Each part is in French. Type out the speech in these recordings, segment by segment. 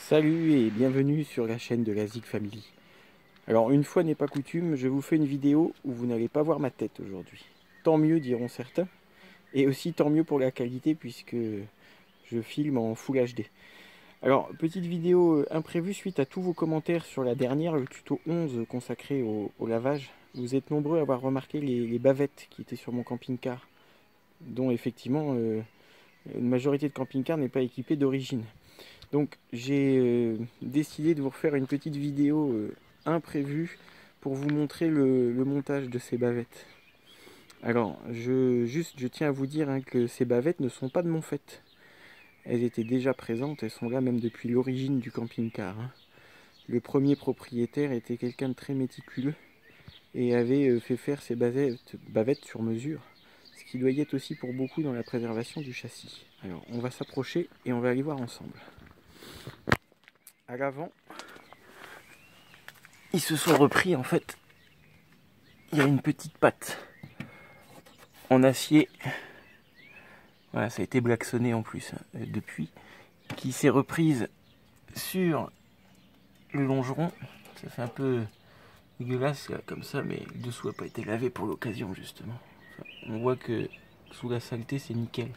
Salut et bienvenue sur la chaîne de la Zig Family. Alors une fois n'est pas coutume, je vous fais une vidéo où vous n'allez pas voir ma tête aujourd'hui. Tant mieux diront certains, et aussi tant mieux pour la qualité puisque je filme en Full HD. Alors petite vidéo imprévue suite à tous vos commentaires sur la dernière, le tuto 11 consacré au lavage. Vous êtes nombreux à avoir remarqué les bavettes qui étaient sur mon camping-car, dont effectivement une majorité de camping-car n'est pas équipée d'origine. Donc j'ai décidé de vous refaire une petite vidéo imprévue pour vous montrer le montage de ces bavettes. Alors je tiens à vous dire que ces bavettes ne sont pas de mon fait. Elles étaient déjà présentes, elles sont là même depuis l'origine du camping-car. Le premier propriétaire était quelqu'un de très méticuleux et avait fait faire ces bavettes sur mesure, ce qui doit y être aussi pour beaucoup dans la préservation du châssis. Alors on va s'approcher et on va aller voir ensemble. À l'avant, ils se sont repris en fait. Il y a une petite patte en acier. Voilà, ça a été blacksonné en plus depuis, qui s'est reprise sur le longeron. Ça fait un peu dégueulasse là, comme ça, mais le dessous n'a pas été lavé pour l'occasion justement. Enfin, on voit que sous la saleté c'est nickel.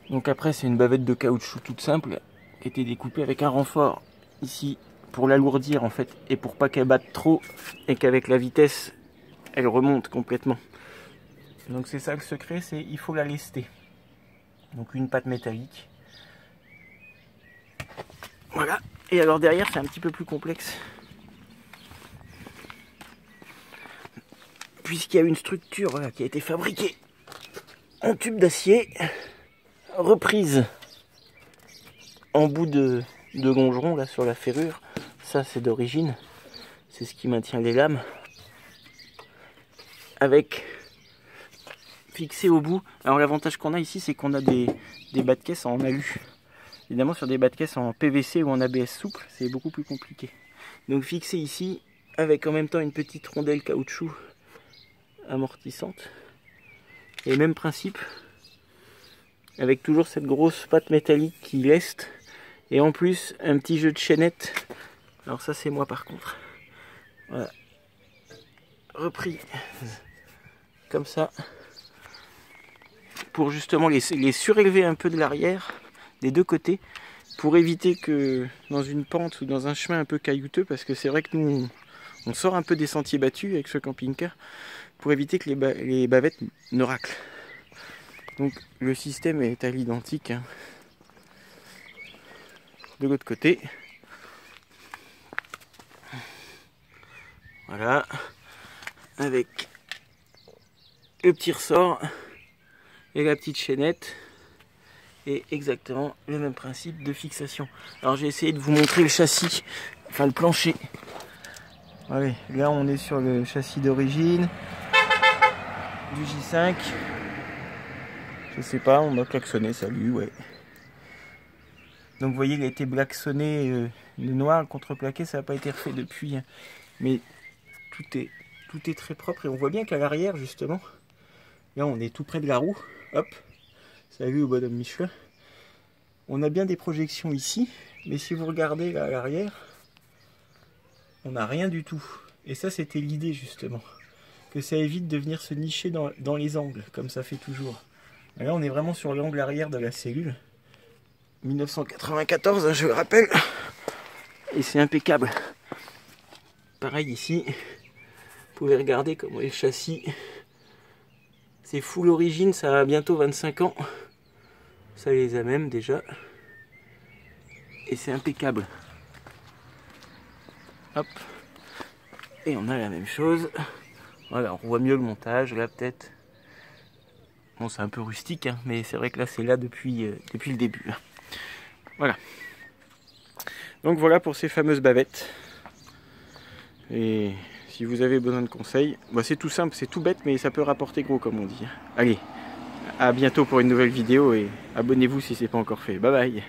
Donc après c'est une bavette de caoutchouc toute simple, qui a été découpée avec un renfort ici pour l'alourdir en fait, et pour pas qu'elle batte trop et qu'avec la vitesse elle remonte complètement. Donc c'est ça le secret, c'est il faut la lester. Donc une patte métallique. Voilà. Et alors derrière c'est un petit peu plus complexe, puisqu'il y a une structure voilà, qui a été fabriquée en tube d'acier, reprise en bout de longeron là sur la ferrure. Ça c'est d'origine, c'est ce qui maintient les lames, avec fixé au bout. Alors l'avantage qu'on a ici, c'est qu'on a des bas de caisse en alu. Évidemment sur des bas de caisse en PVC ou en ABS souple, c'est beaucoup plus compliqué. Donc fixé ici, avec en même temps une petite rondelle caoutchouc amortissante. Et même principe, avec toujours cette grosse patte métallique qui leste. Et en plus, un petit jeu de chaînette. Alors ça c'est moi par contre. Voilà. Repris comme ça. Pour justement les surélever un peu de l'arrière, des deux côtés. Pour éviter que dans une pente ou dans un chemin un peu caillouteux, parce que c'est vrai que nous on sort un peu des sentiers battus avec ce camping-car, pour éviter que les bavettes ne raclent. Donc le système est à l'identique. De l'autre côté, voilà, avec le petit ressort et la petite chaînette, et exactement le même principe de fixation. Alors j'ai essayé de vous montrer le châssis, enfin le plancher. Allez, là on est sur le châssis d'origine du J5. Je sais pas, on m'a klaxonné, salut, ouais. Donc vous voyez, il a été blacksonné le noir, le contreplaqué, ça n'a pas été refait depuis. Mais tout est très propre, et on voit bien qu'à l'arrière justement, là on est tout près de la roue, hop, salut au bonhomme Michelin. On a bien des projections ici, mais si vous regardez là à l'arrière, on n'a rien du tout. Et ça c'était l'idée justement, que ça évite de venir se nicher dans les angles, comme ça fait toujours. Et là on est vraiment sur l'angle arrière de la cellule. 1994, je le rappelle, et c'est impeccable. Pareil ici, vous pouvez regarder comment est le châssis. C'est full origine, ça a bientôt 25 ans. Ça les a même déjà. Et c'est impeccable. Hop. Et on a la même chose. Voilà, on voit mieux le montage, là peut-être. Bon, c'est un peu rustique, hein, mais c'est vrai que là c'est là depuis le début. Voilà. Donc voilà pour ces fameuses bavettes. Et si vous avez besoin de conseils, bah c'est tout simple, c'est tout bête, mais ça peut rapporter gros comme on dit. Allez, à bientôt pour une nouvelle vidéo et abonnez-vous si ce n'est pas encore fait. Bye bye.